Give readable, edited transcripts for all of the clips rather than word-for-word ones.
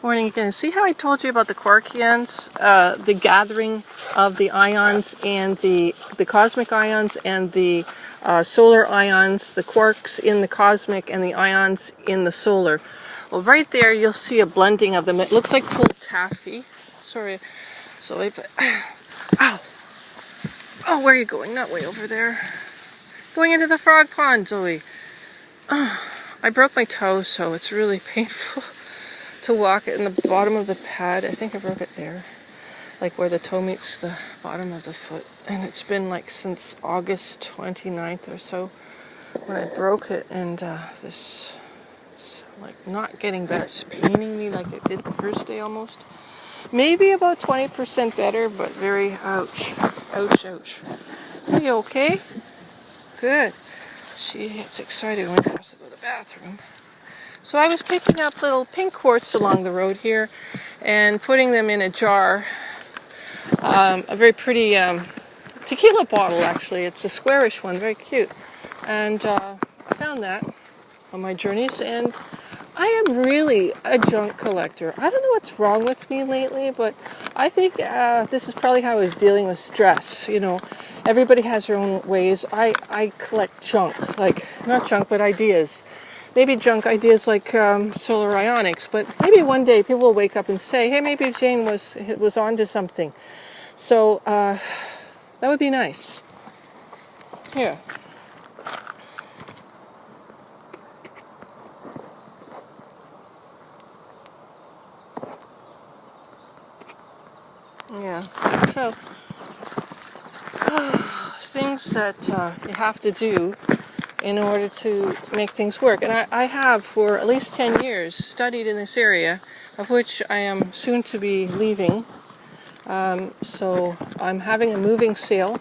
Morning again. See how I told you about the quark ions? The gathering of the ions and the cosmic ions and the solar ions, the quarks in the cosmic and the ions in the solar. Well, right there you'll see a blending of them. It looks like cold taffy. Sorry, but ow! Oh, where are you going? Not way over there. Going into the frog pond, Zoe. Oh, I broke my toe, so it's really painful to walk in the bottom of the pad. I think I broke it there, like where the toe meets the bottom of the foot. And it's been like since August 29th or so when I broke it, and this is like not getting better. It's paining me like it did the first day almost. Maybe about 20% better, but very ouch. Ouch, ouch. Are you okay? Good. She gets excited when she has to go to the bathroom. So I was picking up little pink quartz along the road here and putting them in a jar. A very pretty tequila bottle, actually. It's a squarish one, very cute. And I found that on my journeys, and I am really a junk collector. I don't know what's wrong with me lately, but I think this is probably how I was dealing with stress. You know, everybody has their own ways. I collect junk, like not junk, but ideas. Maybe junk ideas like solar ionics, but maybe one day people will wake up and say, hey, maybe Jane was onto something. So that would be nice. Here. Yeah, so things that you have to do in order to make things work. And I have for at least 10 years studied in this area, of which I am soon to be leaving. So I'm having a moving sale,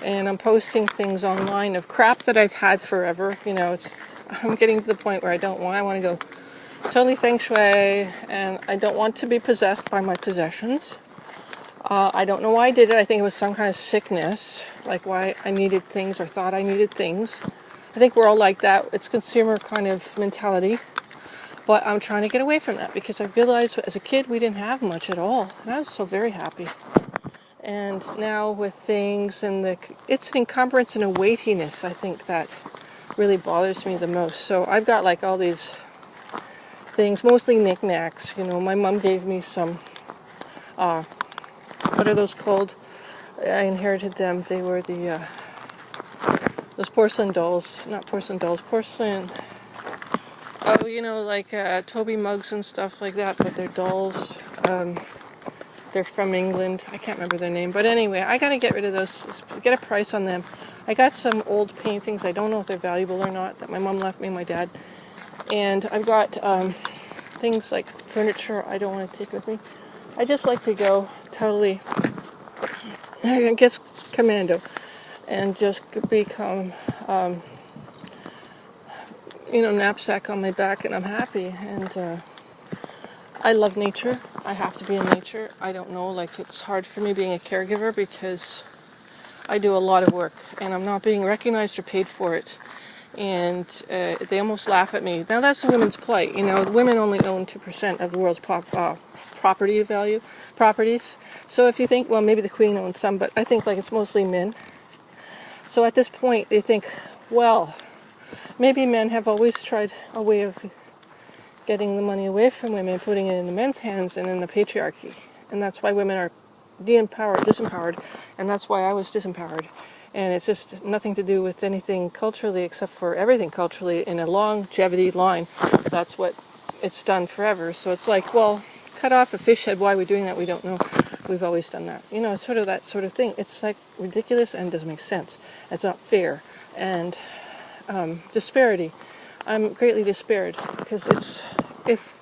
and I'm posting things online of crap that I've had forever. You know, I'm getting to the point where I want to go totally feng shui, and I don't want to be possessed by my possessions. I don't know why I did it. I think it was some kind of sickness, like why I needed things or thought I needed things. I think we're all like that. It's consumer kind of mentality. But I'm trying to get away from that because I realized as a kid we didn't have much at all. And I was so very happy. And now with things and it's an encumbrance and a weightiness, I think, that really bothers me the most. So I've got like all these things, mostly knickknacks. You know, my mom gave me some, what are those called? I inherited them. They were those porcelain dolls, not porcelain dolls, porcelain, oh, you know, like Toby mugs and stuff like that, but they're dolls. They're from England. I can't remember their name, but anyway, I gotta get rid of those, get a price on them. I got some old paintings, I don't know if they're valuable or not, that my mom left me and my dad. And I've got things like furniture I don't want to take with me. I just like to go totally, I guess, commando. And just become, knapsack on my back, and I'm happy. And I love nature. I have to be in nature. I don't know, like it's hard for me being a caregiver because I do a lot of work, and I'm not being recognized or paid for it. And they almost laugh at me. Now that's the women's plight. You know, women only own 2% of the world's properties. So if you think, well, maybe the Queen owns some, but I think like it's mostly men. So at this point, they think, well, maybe men have always tried a way of getting the money away from women, putting it in the men's hands and in the patriarchy. And that's why women are disempowered, and that's why I was disempowered. And it's just nothing to do with anything culturally, except for everything culturally in a longevity line. That's what it's done forever. So it's like, well, cut off a fish head. Why are we doing that? We don't know. We've always done that. You know, it's sort of that sort of thing. It's like ridiculous and doesn't make sense. It's not fair. And disparity. I'm greatly despaired because if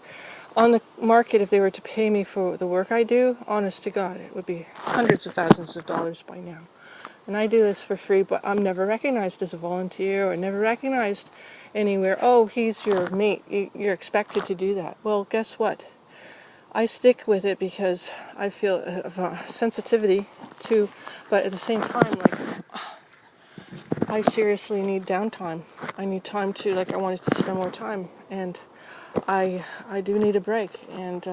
on the market, if they were to pay me for the work I do, honest to God, it would be hundreds of thousands of dollars by now. And I do this for free, but I'm never recognized as a volunteer or never recognized anywhere. Oh, he's your mate. You're expected to do that. Well, guess what? I stick with it because I feel a sensitivity to, but at the same time, like, I seriously need downtime. I need time to, like, I wanted to spend more time. And I do need a break, and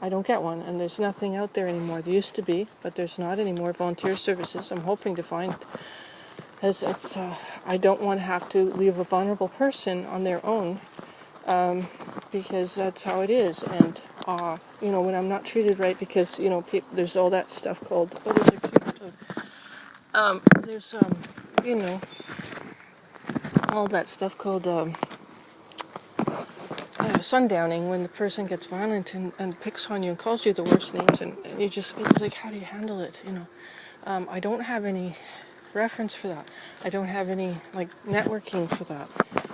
I don't get one, and there's nothing out there anymore. There used to be, but there's not anymore. Volunteer services, I'm hoping to find, as it's, I don't want to have to leave a vulnerable person on their own, because that's how it is, and, you know, when I'm not treated right, because, you know, there's all that stuff called, oh, there's a cute toad. There's, you know, all that stuff called, sundowning, when the person gets violent and picks on you and calls you the worst names, and you just, it's like, how do you handle it, you know? I don't have any reference for that. I don't have any, like, networking for that.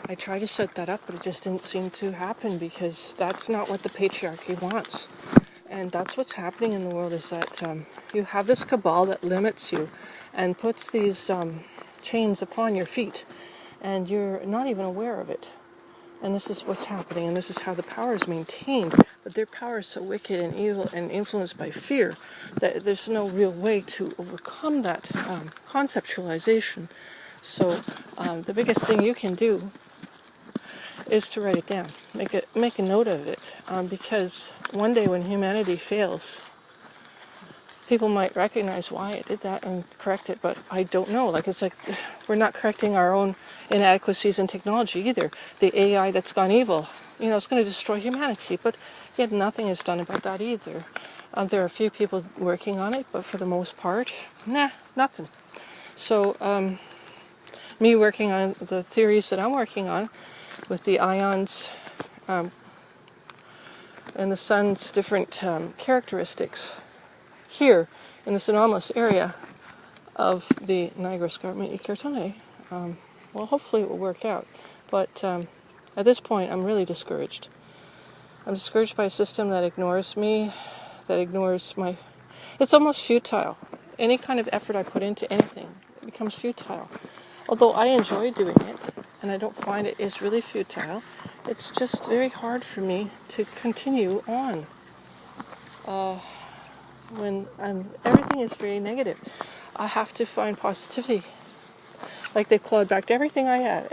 I tried to set that up, but it just didn't seem to happen, because that's not what the patriarchy wants. And that's what's happening in the world, is that you have this cabal that limits you and puts these chains upon your feet, and you're not even aware of it. And this is what's happening, and this is how the power is maintained. But their power is so wicked and evil and influenced by fear that there's no real way to overcome that conceptualization. So the biggest thing you can do is to write it down. Make a note of it, because one day when humanity fails, people might recognize why it did that and correct it, but I don't know. Like, it's like we're not correcting our own inadequacies in technology either. The AI that's gone evil, you know, it's going to destroy humanity, but yet nothing is done about that either. There are a few people working on it, but for the most part, nothing. So me working on the theories that I'm working on with the ions and the sun's different characteristics here in this anomalous area of the Niagara Escarpment Cartonnais, well, hopefully it will work out. But at this point, I'm really discouraged. I'm discouraged by a system that ignores me, that ignores my... It's almost futile. Any kind of effort I put into anything, it becomes futile. Although I enjoy doing it, and I don't find it is really futile, it's just very hard for me to continue on when everything is very negative. I have to find positivity. Like, they've clawed back to everything I had.